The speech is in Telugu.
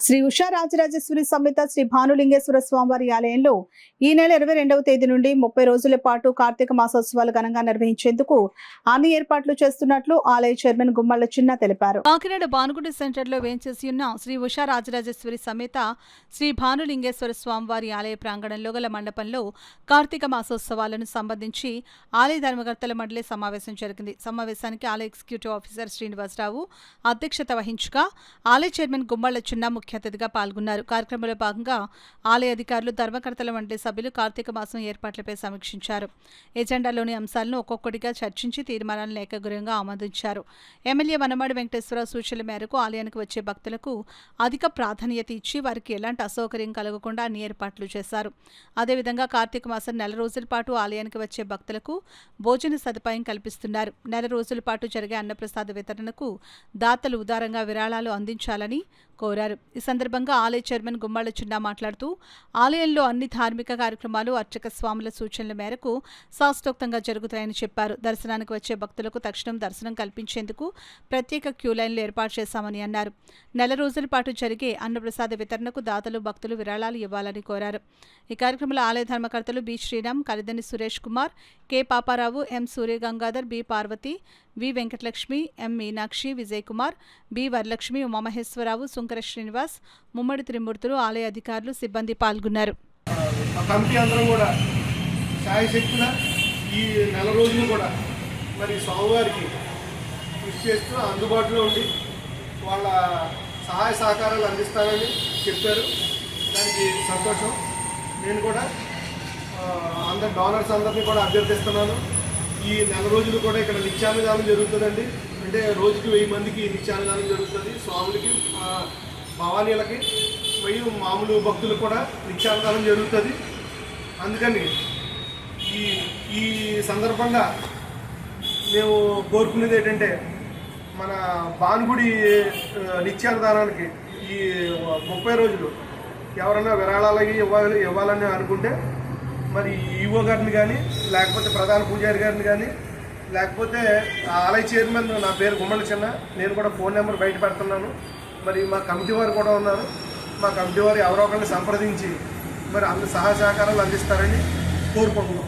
శ్రీ ఉషా రాజరాజేశ్వరి సమేత శ్రీ భానులింగేశ్వర స్వామివారి ఆలయంలో ఈ నెల 22వ తేదీ నుండి 30 రోజుల పాటు కార్తీక మాసోత్సవాలు ఘనంగా నిర్వహించేందుకు అన్ని ఏర్పాట్లు చేస్తున్నట్లు ఆలయ చైర్మన్ గుమ్మళ్ల చిన్న తెలిపారు. కాకినాడ భానుగుడి సెంటర్లో వేంచేసి ఉన్న శ్రీ ఉషా రాజరాజేశ్వరి సమేత శ్రీ భానులింగేశ్వర స్వామివారి ఆలయ ప్రాంగణంలో గల మండపంలో కార్తీక మాసోత్సవాలను సంబంధించి ఆలయ ధర్మకర్తల మండలి సమావేశం జరిగింది. సమావేశానికి ఆలయ ఎగ్జిక్యూటివ్ ఆఫీసర్ శ్రీనివాసరావు అధ్యక్షత వహించగా ఆలయ చైర్మన్ గుమ్మళ్ల చిన్న ముఖ్య అతిథిగా పాల్గొన్నారు. కార్యక్రమంలో భాగంగా ఆలయ అధికారులు ధర్మకర్తల మండలి సభ్యులు కార్తీక మాసం ఏర్పాట్లపై సమీక్షించారు. ఎజెండాలోని అంశాలను ఒక్కొక్కటిగా చర్చించి తీర్మానాలను ఏకగ్రీవంగా ఆమోదించారు. ఎమ్మెల్యే వనమాడి వెంకటేశ్వరరావు సూచనల మేరకు ఆలయానికి వచ్చే భక్తులకు అధిక ప్రాధాన్యత ఇచ్చి వారికి ఎలాంటి అసౌకర్యం కలగకుండా అన్ని ఏర్పాట్లు చేశారు. అదేవిధంగా కార్తీక మాసం నెల రోజుల పాటు ఆలయానికి వచ్చే భక్తులకు భోజన సదుపాయం కల్పిస్తున్నారు. నెల రోజుల పాటు జరిగే అన్నప్రసాద వితరణకు దాతలు ఉదారంగా విరాళాలు అందించాలని కోరారు. ఈ సందర్భంగా ఆలయ చైర్మన్ గుమ్మళ్ల చిన్న మాట్లాడుతూ ఆలయంలో అన్ని ధార్మిక కార్యక్రమాలు అర్చక స్వాముల సూచనల మేరకు శాస్త్రోక్తంగా జరుగుతాయని చెప్పారు. దర్శనానికి వచ్చే భక్తులకు తక్షణం దర్శనం కల్పించేందుకు ప్రత్యేక క్యూ లైన్లు ఏర్పాటు చేశామని అన్నారు. నెల రోజుల పాటు జరిగే అన్నప్రసాద వితరణకు దాతలు భక్తులు విరాళాలు ఇవ్వాలని కోరారు. ఈ కార్యక్రమంలో ఆలయ ధర్మకర్తలు బి శ్రీరామ్, కలిదని సురేష్ కుమార్, కె పాపారావు, ఎం సూర్యగంగాధర్, బి పార్వతి, వి వెంకటలక్ష్మి, ఎం మీనాక్షి, విజయ్ కుమార్, బి వరలక్ష్మి, ఉమామహేశ్వరరావు, సుంకర శ్రీనివాస్, ముమ్మడి త్రిమూర్తులు, ఆలయ అధికారులు, సిబ్బంది పాల్గొన్నారు. కమిటీ అందరం కూడా శాయశక్తుల ఈ నెల రోజులు కూడా మరి స్వామివారికి కృషి చేస్తూ అందుబాటులో ఉండి వాళ్ళ సహాయ సహకారాలు అందిస్తారని చెప్పారు. దానికి సంతోషం. నేను కూడా అందరు డోనర్స్ అందరినీ కూడా అభ్యర్థిస్తున్నాను. ఈ నెల రోజులు కూడా ఇక్కడ నిత్యాన్నదానం జరుగుతుందండి. అంటే రోజుకి 1000 మందికి నిత్యాన్నదానం జరుగుతుంది. స్వాములకి, భవానీలకి, 1000 మామూలు భక్తులు కూడా నిత్యాన్నదానం జరుగుతుంది. అందుకని ఈ సందర్భంగా మేము కోరుకునేది ఏంటంటే మన భానుగుడి నిత్యాన్నదానానికి ఈ 30 రోజులు ఎవరైనా విరాళాలకి ఇవ్వాలని అనుకుంటే మరి ఈవో గారిని కానీ, లేకపోతే ప్రధాన పూజారి గారిని కానీ, లేకపోతే ఆలయ చైర్మన్ నా పేరు గుమ్మళ్ళ చిన్న, నేను కూడా ఫోన్ నెంబర్ బయట పెడుతున్నాను. మరి మా కమిటీ వారు కూడా ఉన్నారు. మా కమిటీ వారు ఎవరో ఒకరిని సంప్రదించి మరి సహాయ సహకారాలు అందిస్తారని కోరుకుంటున్నాం.